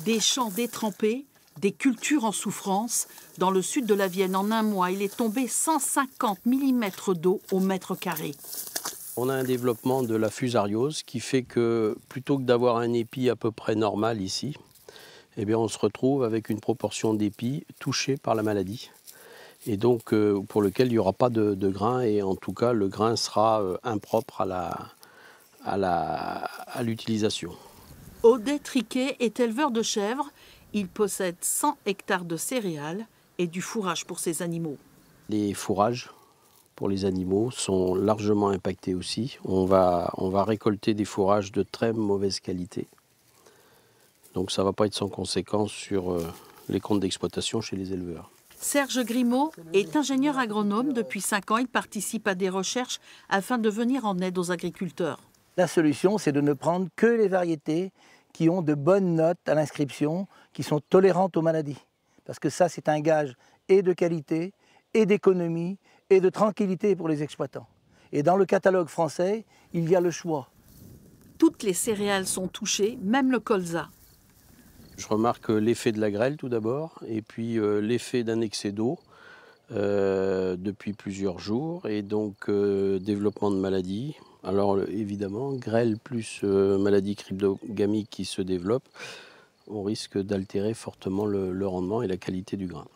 Des champs détrempés, des cultures en souffrance. Dans le sud de la Vienne, en un mois, il est tombé 150 mm d'eau au mètre carré. On a un développement de la fusariose qui fait que plutôt que d'avoir un épi à peu près normal ici, eh bien on se retrouve avec une proportion d'épis touchés par la maladie. Et donc pour lequel il n'y aura pas de grain et en tout cas le grain sera impropre à l'utilisation. Audet Triquet est éleveur de chèvres. Il possède 100 hectares de céréales et du fourrage pour ses animaux. Les fourrages pour les animaux sont largement impactés aussi. On va récolter des fourrages de très mauvaise qualité. Donc ça ne va pas être sans conséquence sur les comptes d'exploitation chez les éleveurs. Serge Grimaud est ingénieur agronome. Depuis 5 ans, il participe à des recherches afin de venir en aide aux agriculteurs. La solution, c'est de ne prendre que les variétés qui ont de bonnes notes à l'inscription, qui sont tolérantes aux maladies. Parce que ça, c'est un gage et de qualité, et d'économie, et de tranquillité pour les exploitants. Et dans le catalogue français, il y a le choix. Toutes les céréales sont touchées, même le colza. Je remarque l'effet de la grêle tout d'abord, et puis l'effet d'un excès d'eau depuis plusieurs jours, et donc développement de maladies. Alors évidemment, grêle plus maladie cryptogamique qui se développe, on risque d'altérer fortement le rendement et la qualité du grain.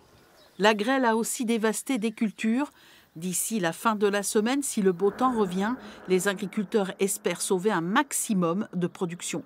La grêle a aussi dévasté des cultures. D'ici la fin de la semaine, si le beau temps revient, les agriculteurs espèrent sauver un maximum de production.